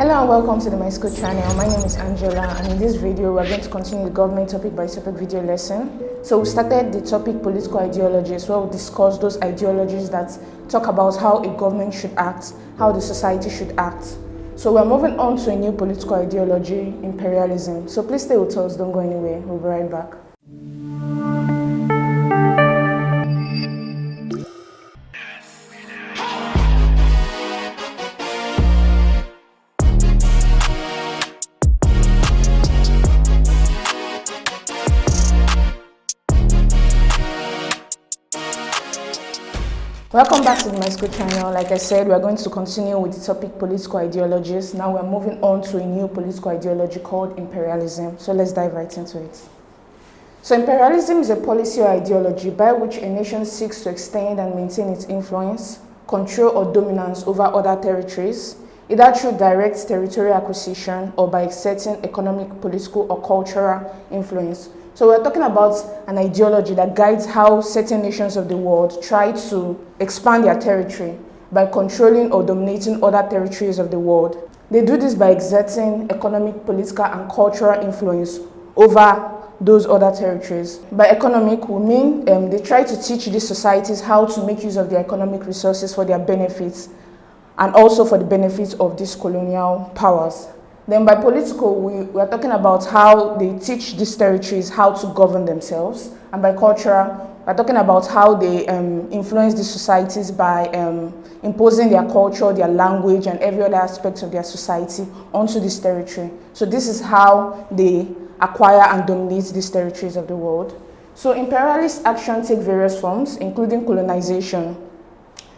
Hello and welcome to the My School channel. My name is Angela, and in this video we're going to continue the government topic by topic video lesson. So we started the topic political ideologies, where we discuss those ideologies that talk about how a government should act, how the society should act. So we're moving on to a new political ideology, imperialism. So please stay with us, don't go anywhere, we'll be right back. Welcome back to the My School channel. Like I said, we are going to continue with the topic political ideologies. Now we're moving on to a new political ideology called imperialism. So let's dive right into it. So imperialism is a policy or ideology by which a nation seeks to extend and maintain its influence, control or dominance over other territories, either through direct territorial acquisition or by exerting economic, political or cultural influence. So we're talking about an ideology that guides how certain nations of the world try to expand their territory by controlling or dominating other territories of the world. They do this by exerting economic, political, and cultural influence over those other territories. By economic, we mean they try to teach these societies how to make use of their economic resources for their benefits and also for the benefits of these colonial powers. Then by political, we are talking about how they teach these territories how to govern themselves. And by cultural, we're talking about how they influence these societies by imposing their culture, their language, and every other aspect of their society onto this territory. So this is how they acquire and dominate these territories of the world. So imperialist action take various forms, including colonization,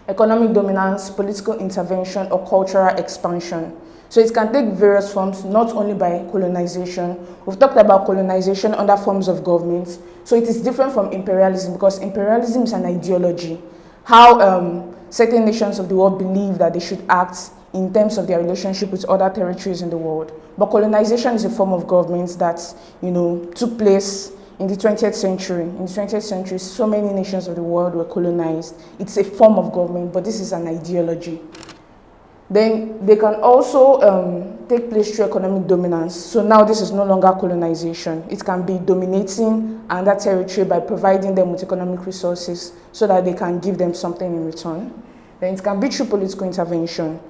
economic dominance, political intervention, or cultural expansion. So it can take various forms, not only by colonization. We've talked about colonization under forms of government. So it is different from imperialism because imperialism is an ideology. How certain nations of the world believe that they should act in terms of their relationship with other territories in the world. But colonization is a form of government that, took place in the 20th century. In the 20th century, so many nations of the world were colonized. It's a form of government, but this is an ideology. Then they can also take place through economic dominance. So now this is no longer colonization. It can be dominating another territory by providing them with economic resources so that they can give them something in return. Then it can be through political intervention.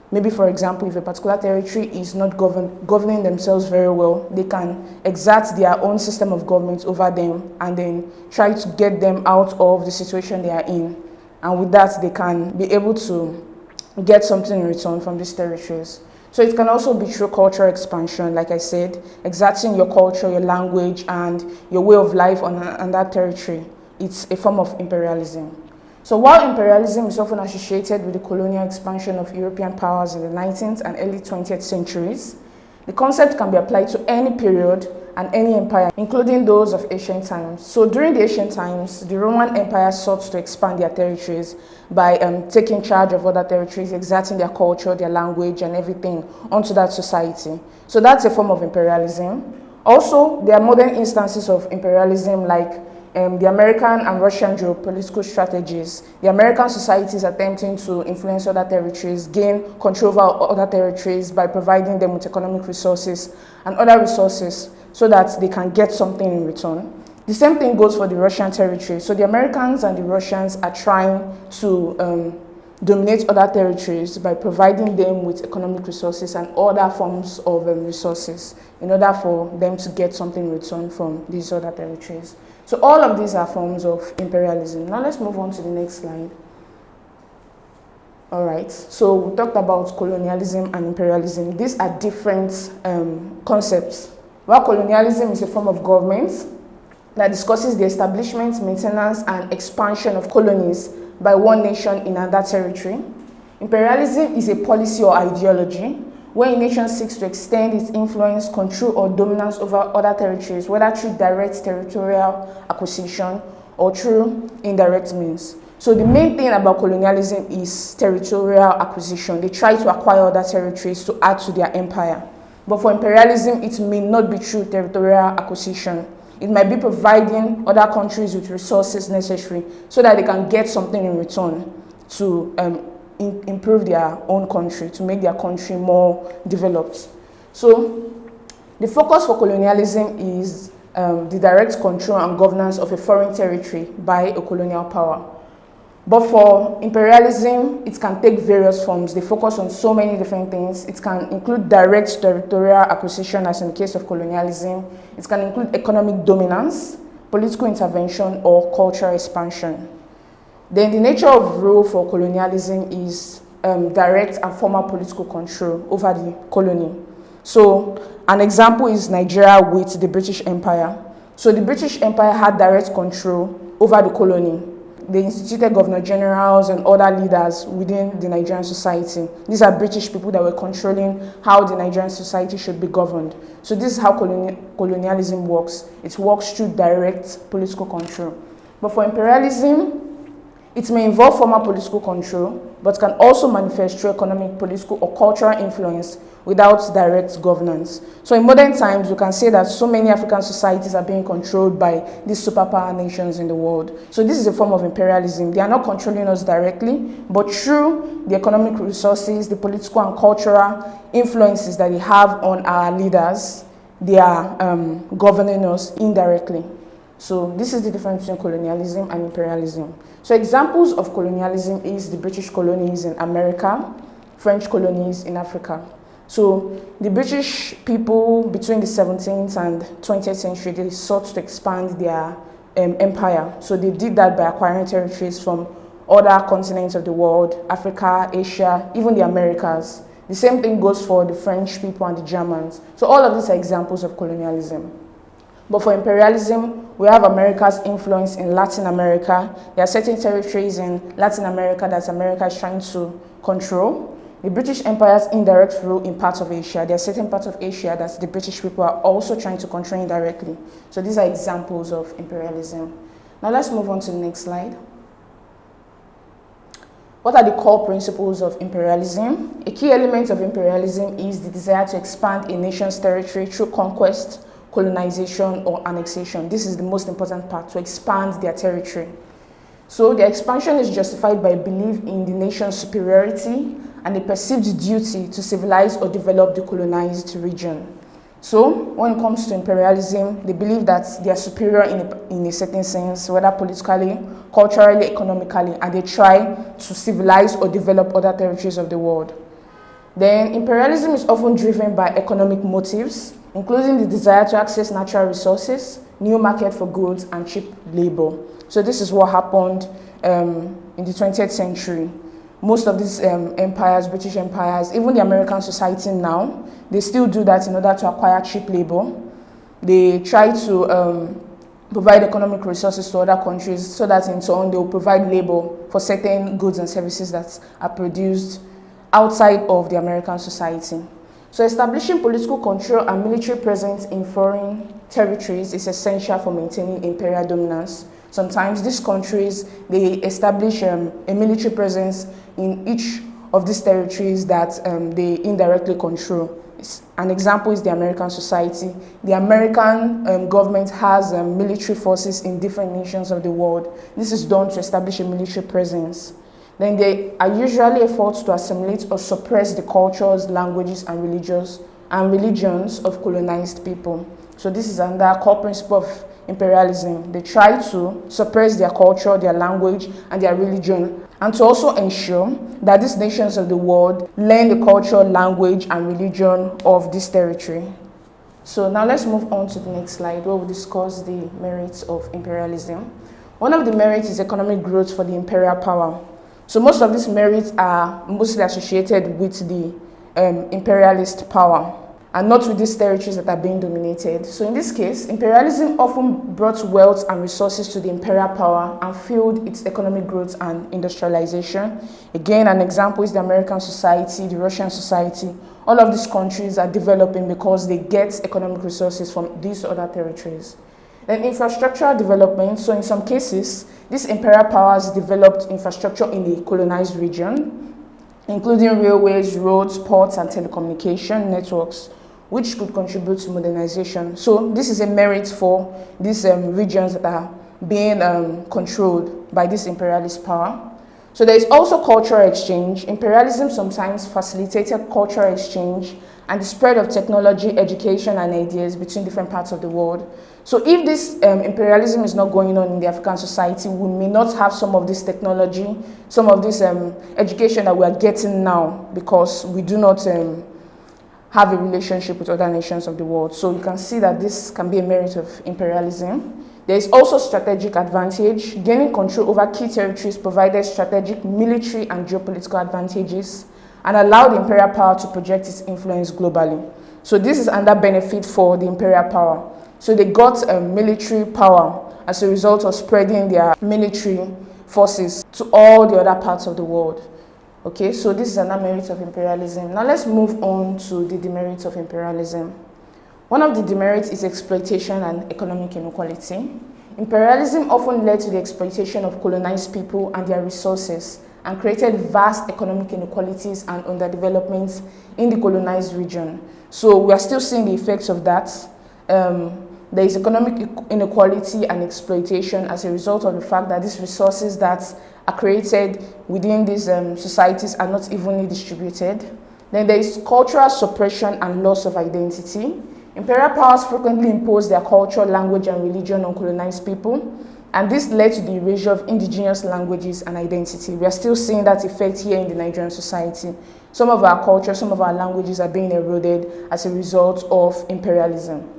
Maybe, for example, if a particular territory is not governing themselves very well, they can exert their own system of government over them and then try to get them out of the situation they are in. And with that, they can be able to get something in return from these territories. So it can also be through cultural expansion, like I said, exerting your culture, your language, and your way of life on that territory. It's a form of imperialism. So while imperialism is often associated with the colonial expansion of European powers in the 19th and early 20th centuries, the concept can be applied to any period and any empire, including those of ancient times. So during the ancient times, the Roman Empire sought to expand their territories by taking charge of other territories, exerting their culture, their language, and everything onto that society. So that's a form of imperialism. Also, there are modern instances of imperialism like the American and Russian geopolitical strategies. The American societies attempting to influence other territories, gain control over other territories by providing them with economic resources and other resources so that they can get something in return. The same thing goes for the Russian territory. So the Americans and the Russians are trying to dominate other territories by providing them with economic resources and other forms of resources in order for them to get something in return from these other territories. So all of these are forms of imperialism. Now let's move on to the next slide. All right, so we talked about colonialism and imperialism. These are different concepts. While colonialism is a form of government that discusses the establishment, maintenance, and expansion of colonies by one nation in another territory, imperialism is a policy or ideology where a nation seeks to extend its influence, control, or dominance over other territories, whether through direct territorial acquisition or through indirect means. So the main thing about colonialism is territorial acquisition. They try to acquire other territories to add to their empire. But for imperialism, it may not be through territorial acquisition. It might be providing other countries with resources necessary so that they can get something in return to improve their own country, to make their country more developed. So the focus for colonialism is the direct control and governance of a foreign territory by a colonial power. But for imperialism, it can take various forms. They focus on so many different things. It can include direct territorial acquisition, as in the case of colonialism. It can include economic dominance, political intervention, or cultural expansion. Then the nature of rule for colonialism is direct and formal political control over the colony. So an example is Nigeria with the British Empire. So the British Empire had direct control over the colony. They instituted governor generals and other leaders within the Nigerian society. These are British people that were controlling how the Nigerian society should be governed. So this is how colonialism works. It works through direct political control. But for imperialism, it may involve formal political control, but can also manifest through economic, political, or cultural influence without direct governance. So in modern times, we can say that so many African societies are being controlled by these superpower nations in the world. So this is a form of imperialism. They are not controlling us directly, but through the economic resources, the political and cultural influences that they have on our leaders, they are governing us indirectly. So this is the difference between colonialism and imperialism. So examples of colonialism is the British colonies in America, French colonies in Africa. So the British people between the 17th and 20th century, they sought to expand their empire. So they did that by acquiring territories from other continents of the world, Africa, Asia, even the Americas. The same thing goes for the French people and the Germans. So all of these are examples of colonialism. But for imperialism, we have America's influence in Latin America. There are certain territories in Latin America that America is trying to control. The British Empire's indirect rule in parts of Asia. There are certain parts of Asia that the British people are also trying to control indirectly. So these are examples of imperialism. Now let's move on to the next slide. What are the core principles of imperialism? A key element of imperialism is the desire to expand a nation's territory through conquest, colonization, or annexation. This is the most important part, to expand their territory. So the expansion is justified by belief in the nation's superiority and a perceived duty to civilize or develop the colonized region. So when it comes to imperialism, they believe that they are superior in a certain sense, whether politically, culturally, economically, and they try to civilize or develop other territories of the world. Then imperialism is often driven by economic motives, including the desire to access natural resources, new market for goods, and cheap labor. So this is what happened in the 20th century. Most of these empires, British empires, even the American society now, they still do that in order to acquire cheap labor. They try to provide economic resources to other countries so that in turn they will provide labor for certain goods and services that are produced outside of the American society. So establishing political control and military presence in foreign territories is essential for maintaining imperial dominance. Sometimes these countries, they establish a military presence in each of these territories that they indirectly control. An example is the American society. The American government has military forces in different nations of the world. This is done to establish a military presence. Then they are usually efforts to assimilate or suppress the cultures, languages, and religions of colonized people. So this is another core principle of imperialism. They try to suppress their culture, their language, and their religion, and to also ensure that these nations of the world learn the culture, language, and religion of this territory. So now let's move on to the next slide where we'll discuss the merits of imperialism. One of the merits is economic growth for the imperial power. So most of these merits are mostly associated with the imperialist power and not with these territories that are being dominated. So in this case, imperialism often brought wealth and resources to the imperial power and fueled its economic growth and industrialization. Again, an example is the American society, the Russian society. All of these countries are developing because they get economic resources from these other territories. Then infrastructural development. So in some cases, these imperial powers developed infrastructure in the colonized region, including railways, roads, ports, and telecommunication networks, which could contribute to modernization. So this is a merit for these regions that are being controlled by this imperialist power. So there is also cultural exchange. Imperialism sometimes facilitated cultural exchange and the spread of technology, education, and ideas between different parts of the world. So if this imperialism is not going on in the African society, we may not have some of this technology, some of this education that we are getting now, because we do not have a relationship with other nations of the world. So you can see that this can be a merit of imperialism. There is also strategic advantage. Gaining control over key territories provided strategic military and geopolitical advantages and allowed the imperial power to project its influence globally. So this is another benefit for the imperial power. So they got military power as a result of spreading their military forces to all the other parts of the world. Okay, so this is another merit of imperialism. Now let's move on to the demerits of imperialism. One of the demerits is exploitation and economic inequality. Imperialism often led to the exploitation of colonized people and their resources and created vast economic inequalities and underdevelopment in the colonized region. So we are still seeing the effects of that. There is economic inequality and exploitation as a result of the fact that these resources that are created within these societies are not evenly distributed. Then there is cultural suppression and loss of identity. Imperial powers frequently impose their culture, language, and religion on colonized people, and this led to the erasure of indigenous languages and identity. We are still seeing that effect here in the Nigerian society. Some of our culture, some of our languages are being eroded as a result of imperialism.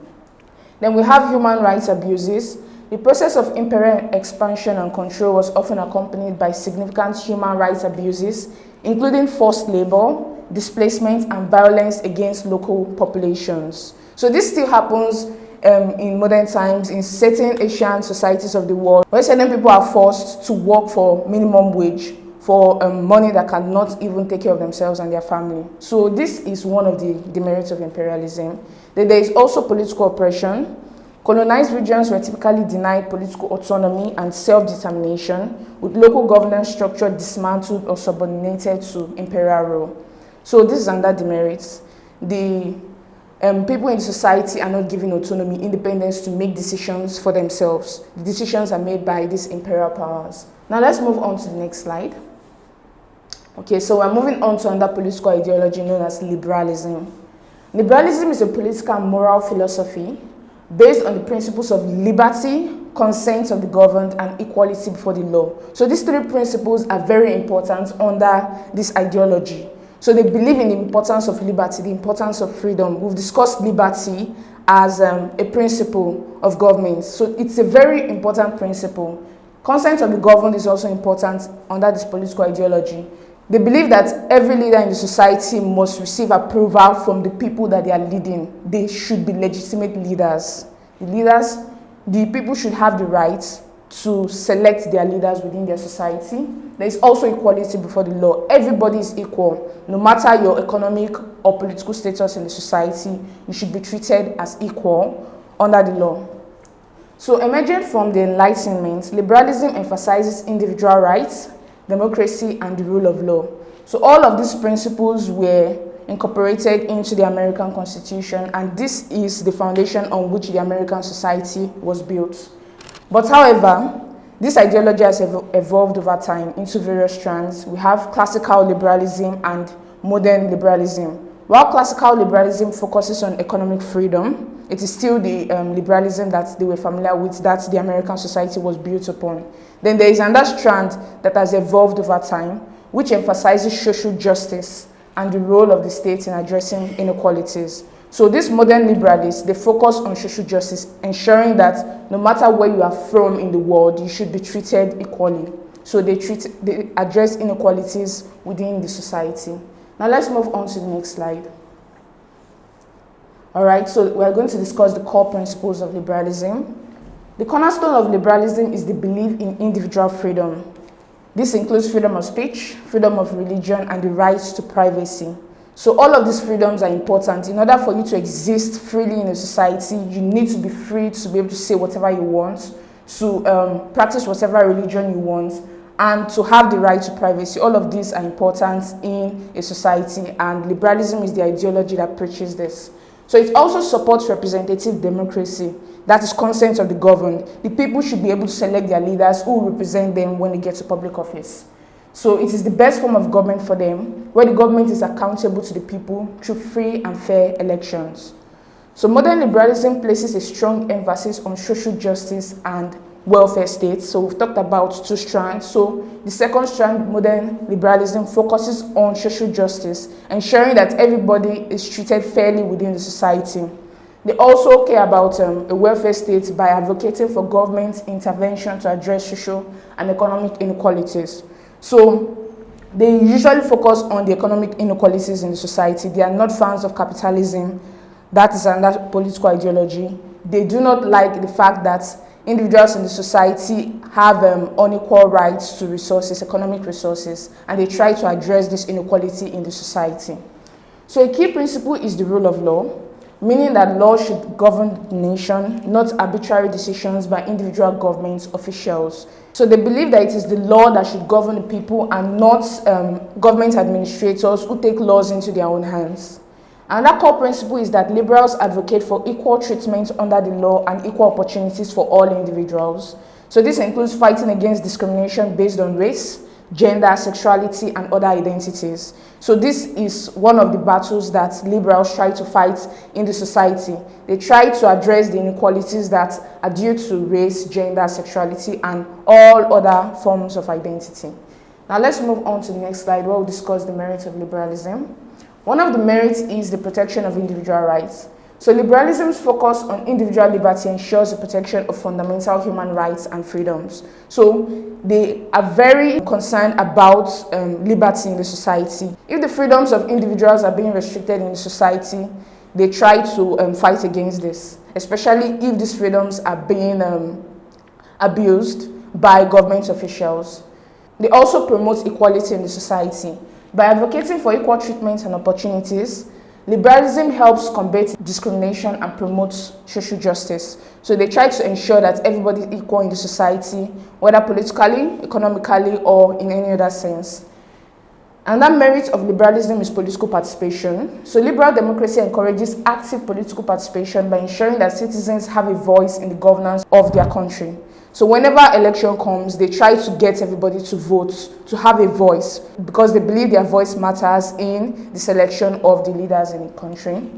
Then we have human rights abuses. The process of imperial expansion and control was often accompanied by significant human rights abuses, including forced labor, displacement, and violence against local populations. So this still happens in modern times in certain Asian societies of the world, where certain people are forced to work for minimum wage for money that cannot even take care of themselves and their family. So this is one of the demerits of imperialism. Then there is also political oppression. Colonized regions were typically denied political autonomy and self-determination, with local governance structure dismantled or subordinated to imperial rule. So this is another demerit. The people in society are not given autonomy, independence to make decisions for themselves. The decisions are made by these imperial powers. Now let's move on to the next slide. Okay, so we're moving on to another political ideology known as liberalism. Liberalism is a political and moral philosophy based on the principles of liberty, consent of the governed, and equality before the law. So these three principles are very important under this ideology. So they believe in the importance of liberty, the importance of freedom. We've discussed liberty as a principle of government. So it's a very important principle. Consent of the governed is also important under this political ideology. They believe that every leader in the society must receive approval from the people that they are leading. They should be legitimate leaders. The people should have the right to select their leaders within their society. There is also equality before the law. Everybody is equal. No matter your economic or political status in the society, you should be treated as equal under the law. So emerging from the Enlightenment, liberalism emphasizes individual rights, democracy, and the rule of law. So all of these principles were incorporated into the American Constitution, and this is the foundation on which the American society was built. But however, this ideology has evolved over time into various strands. We have classical liberalism and modern liberalism. While classical liberalism focuses on economic freedom, it is still the liberalism that they were familiar with, that the American society was built upon. Then there is another strand that has evolved over time, which emphasizes social justice and the role of the state in addressing inequalities. So these modern liberalists, they focus on social justice, ensuring that no matter where you are from in the world, you should be treated equally. So they address inequalities within the society. Now let's move on to the next slide. All right, so we're going to discuss the core principles of liberalism. The cornerstone of liberalism is the belief in individual freedom. This includes freedom of speech, freedom of religion, and the right to privacy. So all of these freedoms are important. In order for you to exist freely in a society, you need to be free to be able to say whatever you want, to practice whatever religion you want, and to have the right to privacy. All of these are important in a society, and liberalism is the ideology that preaches this. So it also supports representative democracy, that is consent of the governed. The people should be able to select their leaders who will represent them when they get to public office. So it is the best form of government for them, where the government is accountable to the people through free and fair elections. So modern liberalism places a strong emphasis on social justice and welfare states. So we've talked about two strands. So the second strand, modern liberalism, focuses on social justice, ensuring that everybody is treated fairly within the society. They also care about a welfare state by advocating for government intervention to address social and economic inequalities. So they usually focus on the economic inequalities in the society. They are not fans of capitalism. That is another political ideology. They do not like the fact that individuals in the society have unequal rights to resources, economic resources, and they try to address this inequality in the society. So a key principle is the rule of law, meaning that law should govern the nation, not arbitrary decisions by individual government officials. So they believe that it is the law that should govern the people and not government administrators who take laws into their own hands. Another core principle is that liberals advocate for equal treatment under the law and equal opportunities for all individuals. So this includes fighting against discrimination based on race, gender, sexuality, and other identities. So this is one of the battles that liberals try to fight in the society. They try to address the inequalities that are due to race, gender, sexuality, and all other forms of identity. Now let's move on to the next slide where we'll discuss the merits of liberalism. One of the merits is the protection of individual rights. So liberalism's focus on individual liberty ensures the protection of fundamental human rights and freedoms. So they are very concerned about liberty in the society. If the freedoms of individuals are being restricted in the society, they try to fight against this, especially if these freedoms are being abused by government officials. They also promote equality in the society. By advocating for equal treatment and opportunities, liberalism helps combat discrimination and promotes social justice. So they try to ensure that everybody is equal in the society, whether politically, economically, or in any other sense. And that merit of liberalism is political participation. So liberal democracy encourages active political participation by ensuring that citizens have a voice in the governance of their country. So whenever election comes, they try to get everybody to vote, to have a voice, because they believe their voice matters in the selection of the leaders in the country.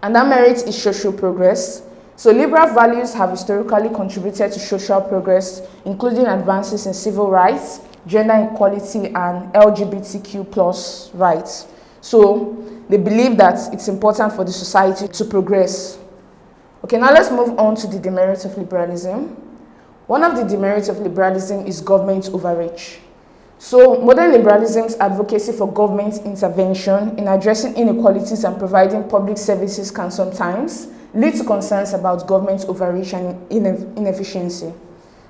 And that merit is social progress. So liberal values have historically contributed to social progress, including advances in civil rights, gender equality, and LGBTQ+ rights. So they believe that it's important for the society to progress. Okay, now let's move on to the demerits of liberalism. One of the demerits of liberalism is government overreach. So modern liberalism's advocacy for government intervention in addressing inequalities and providing public services can sometimes lead to concerns about government overreach and inefficiency.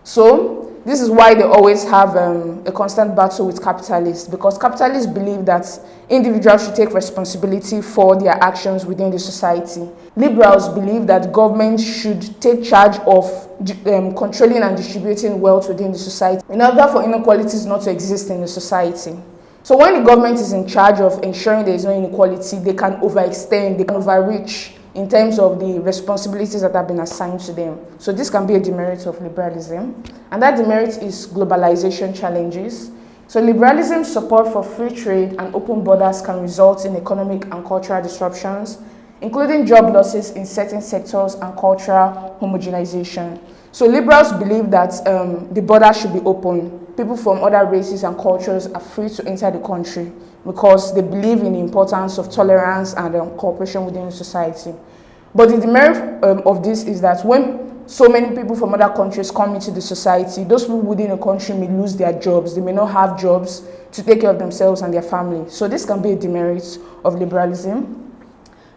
So this is why they always have a constant battle with capitalists, because capitalists believe that individuals should take responsibility for their actions within the society. Liberals believe that government should take charge of controlling and distributing wealth within the society in order for inequalities not to exist in the society. So when the government is in charge of ensuring there is no inequality, they can overextend, they can overreach in terms of the responsibilities that have been assigned to them. So this can be a demerit of liberalism. And that demerit is globalization challenges. So liberalism's support for free trade and open borders can result in economic and cultural disruptions, including job losses in certain sectors and cultural homogenization. So liberals believe that the border should be open. People from other races and cultures are free to enter the country because they believe in the importance of tolerance and cooperation within the society. But the demerit of this is that when so many people from other countries come into the society, those people within a country may lose their jobs. They may not have jobs to take care of themselves and their family. So this can be a demerit of liberalism.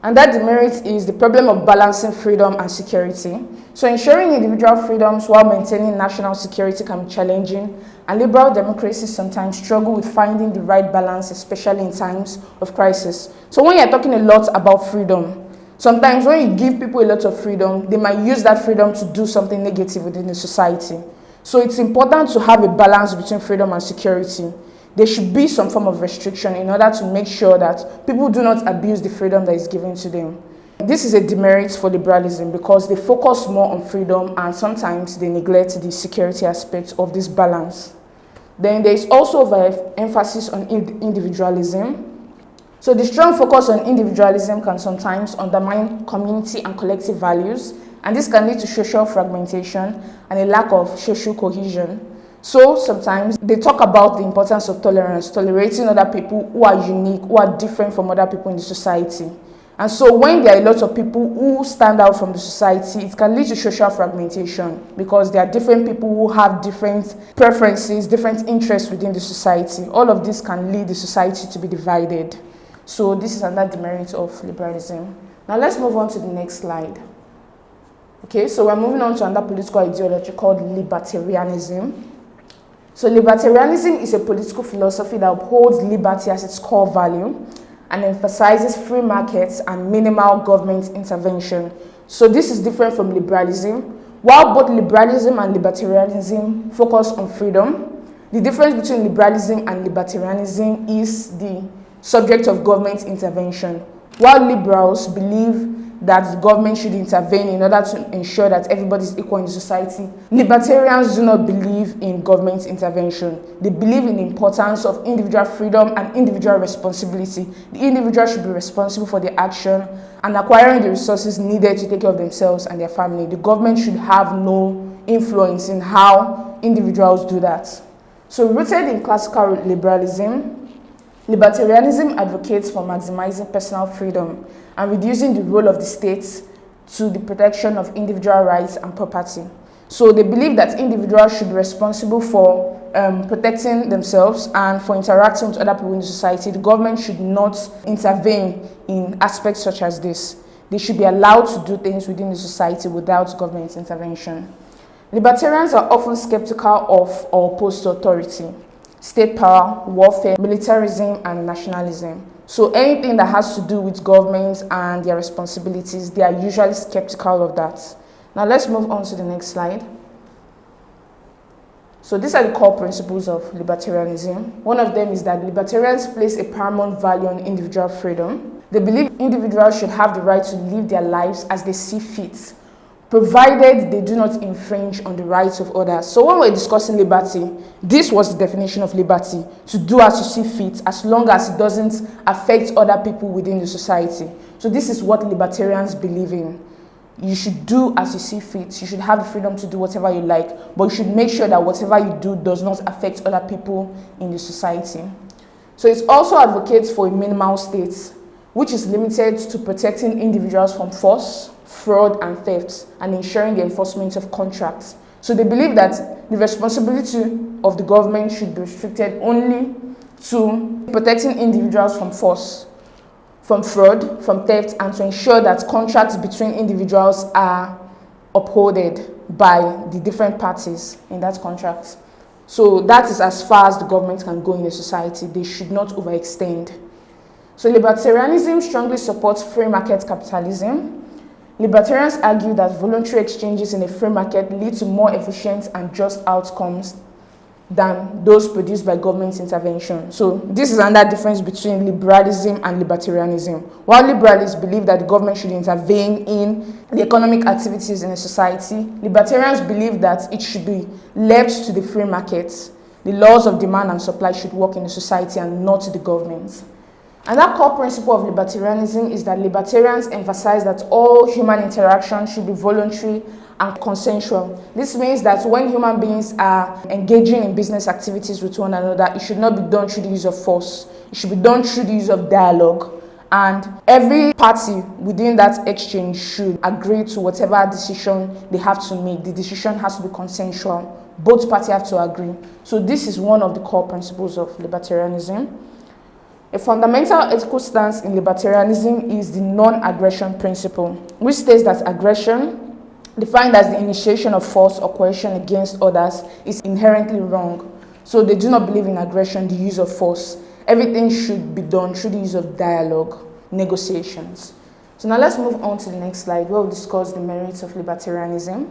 And that demerit is the problem of balancing freedom and security. So ensuring individual freedoms while maintaining national security can be challenging, and liberal democracies sometimes struggle with finding the right balance, especially in times of crisis. So when you're talking a lot about freedom, sometimes when you give people a lot of freedom, they might use that freedom to do something negative within the society. So it's important to have a balance between freedom and security. There should be some form of restriction in order to make sure that people do not abuse the freedom that is given to them. This is a demerit for liberalism because they focus more on freedom and sometimes they neglect the security aspect of this balance. Then there is also emphasis on individualism. So the strong focus on individualism can sometimes undermine community and collective values, and this can lead to social fragmentation and a lack of social cohesion. So sometimes they talk about the importance of tolerance, tolerating other people who are unique, who are different from other people in the society. And so when there are a lot of people who stand out from the society, it can lead to social fragmentation because there are different people who have different preferences, different interests within the society. All of this can lead the society to be divided. So this is another demerit of liberalism. Now let's move on to the next slide. Okay, so we're moving on to another political ideology called libertarianism. So libertarianism is a political philosophy that upholds liberty as its core value and emphasizes free markets and minimal government intervention. So this is different from liberalism. While both liberalism and libertarianism focus on freedom, the difference between liberalism and libertarianism is the subject of government intervention. While liberals believe that the government should intervene in order to ensure that everybody is equal in society, libertarians do not believe in government intervention. They believe in the importance of individual freedom and individual responsibility. The individual should be responsible for their action and acquiring the resources needed to take care of themselves and their family. The government should have no influence in how individuals do that. So rooted in classical liberalism, libertarianism advocates for maximizing personal freedom and reducing the role of the state to the protection of individual rights and property. So they believe that individuals should be responsible for protecting themselves and for interacting with other people in the society. The government should not intervene in aspects such as this. They should be allowed to do things within the society without government intervention. Libertarians are often skeptical of or opposed to authority, state power, warfare, militarism, and nationalism. So anything that has to do with governments and their responsibilities, they are usually skeptical of that. Now let's move on to the next slide. So these are the core principles of libertarianism. One of them is that libertarians place a paramount value on individual freedom. They believe individuals should have the right to live their lives as they see fit, provided they do not infringe on the rights of others. So when we're discussing liberty, this was the definition of liberty: to do as you see fit, as long as it doesn't affect other people within the society. So this is what libertarians believe in. You should do as you see fit. You should have the freedom to do whatever you like, but you should make sure that whatever you do does not affect other people in the society. So it also advocates for a minimal state, which is limited to protecting individuals from force, fraud, and theft, and ensuring the enforcement of contracts. So they believe that the responsibility of the government should be restricted only to protecting individuals from force, from fraud, from theft, and to ensure that contracts between individuals are upholded by the different parties in that contract. So that is as far as the government can go in the society. They should not overextend. So libertarianism strongly supports free market capitalism. Libertarians argue that voluntary exchanges in a free market lead to more efficient and just outcomes than those produced by government intervention. So this is another difference between liberalism and libertarianism. While liberals believe that the government should intervene in the economic activities in a society, libertarians believe that it should be left to the free market. The laws of demand and supply should work in the society and not the government. Another core principle of libertarianism is that libertarians emphasize that all human interaction should be voluntary and consensual. This means that when human beings are engaging in business activities with one another, it should not be done through the use of force. It should be done through the use of dialogue. And every party within that exchange should agree to whatever decision they have to make. The decision has to be consensual. Both parties have to agree. So this is one of the core principles of libertarianism. A fundamental ethical stance in libertarianism is the non-aggression principle, which states that aggression, defined as the initiation of force or coercion against others, is inherently wrong. So they do not believe in aggression, the use of force. Everything should be done through the use of dialogue, negotiations. So now let's move on to the next slide, where we'll discuss the merits of libertarianism.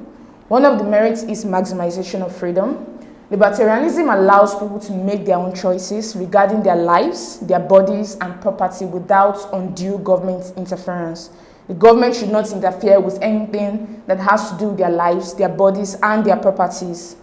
One of the merits is maximization of freedom. Libertarianism allows people to make their own choices regarding their lives, their bodies, and property without undue government interference. The government should not interfere with anything that has to do with their lives, their bodies, and their properties.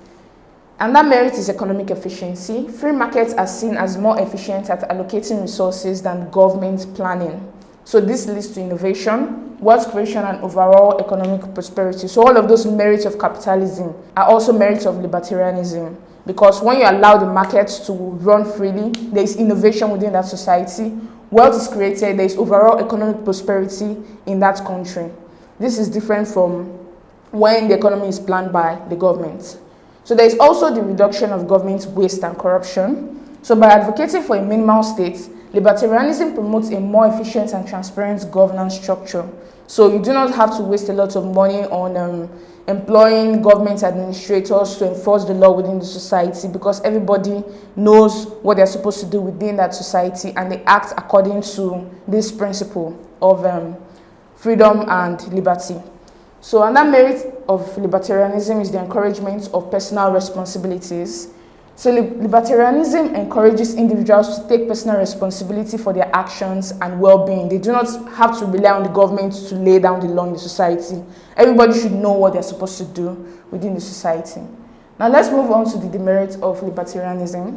And that merit is economic efficiency. Free markets are seen as more efficient at allocating resources than government planning. So this leads to innovation, wealth creation, and overall economic prosperity. So all of those merits of capitalism are also merits of libertarianism, because when you allow the markets to run freely, there is innovation within that society, wealth is created, there is overall economic prosperity in that country. This is different from when the economy is planned by the government. So there is also the reduction of government waste and corruption. So by advocating for a minimal state, libertarianism promotes a more efficient and transparent governance structure. So you do not have to waste a lot of money on employing government administrators to enforce the law within the society, because everybody knows what they're supposed to do within that society and they act according to this principle of freedom and liberty. So another merit of libertarianism is the encouragement of personal responsibilities. So libertarianism encourages individuals to take personal responsibility for their actions and well-being. They do not have to rely on the government to lay down the law in the society. Everybody should know what they're supposed to do within the society. Now let's move on to the demerits of libertarianism.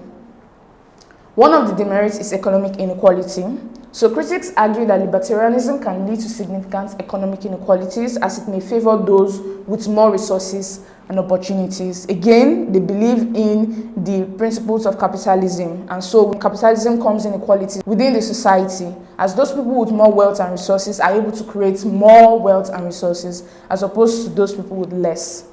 One of the demerits is economic inequality. So critics argue that libertarianism can lead to significant economic inequalities, as it may favor those with more resources and opportunities. Again, they believe in the principles of capitalism, and so when capitalism comes inequality within the society, as those people with more wealth and resources are able to create more wealth and resources as opposed to those people with less.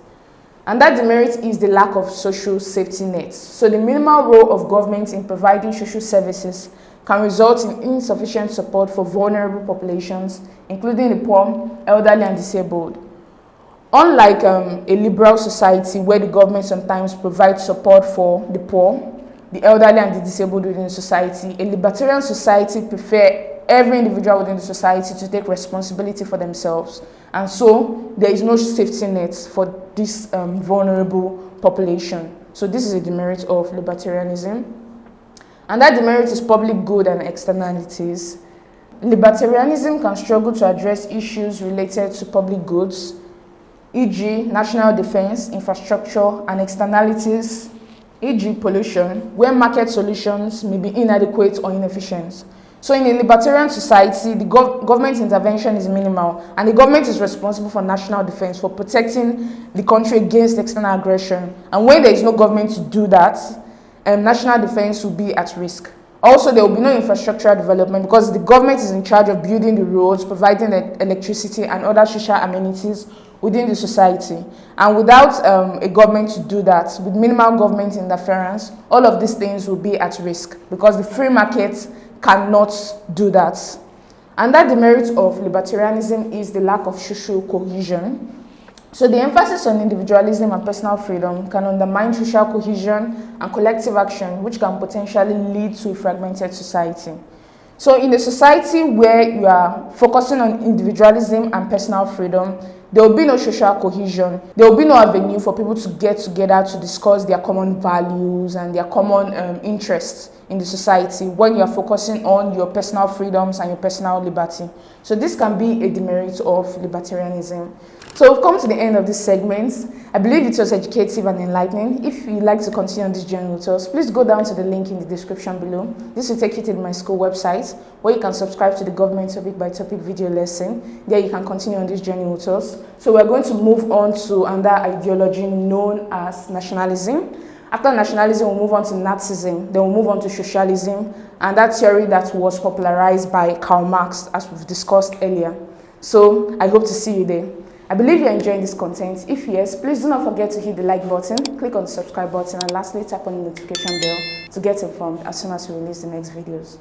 And that demerit is the lack of social safety nets. So the minimal role of government in providing social services can result in insufficient support for vulnerable populations, including the poor, elderly, and disabled. Unlike a liberal society where the government sometimes provides support for the poor, the elderly, and the disabled within the society, a libertarian society prefers every individual within the society to take responsibility for themselves. And so there is no safety net for this vulnerable population. So this is a demerit of libertarianism. And that demerit is public good and externalities. Libertarianism can struggle to address issues related to public goods, e.g. national defense, infrastructure, and externalities, e.g. pollution, where market solutions may be inadequate or inefficient. So in a libertarian society, the government intervention is minimal, and the government is responsible for national defense, for protecting the country against external aggression. And when there is no government to do that, national defense will be at risk. Also, there will be no infrastructural development because the government is in charge of building the roads, providing electricity and other social amenities within the society. And without a government to do that, with minimal government interference, all of these things will be at risk because the free market cannot do that. And that demerit of libertarianism is the lack of social cohesion. So the emphasis on individualism and personal freedom can undermine social cohesion and collective action, which can potentially lead to a fragmented society. So in a society where you are focusing on individualism and personal freedom, there will be no social cohesion. There will be no avenue for people to get together to discuss their common values and their common interests in the society when you are focusing on your personal freedoms and your personal liberty. So this can be a demerit of libertarianism. So we've come to the end of this segment. I believe it was educative and enlightening. If you'd like to continue on this journey with us, please go down to the link in the description below. This will take you to my school website where you can subscribe to the government topic by topic video lesson. There you can continue on this journey with us. So we're going to move on to another ideology known as nationalism. After nationalism, we'll move on to Nazism, then we'll move on to socialism, and that theory that was popularized by Karl Marx, as we've discussed earlier. So I hope to see you there. I believe you're enjoying this content. If yes, please do not forget to hit the like button, click on the subscribe button, and lastly tap on the notification bell to get informed as soon as we release the next videos.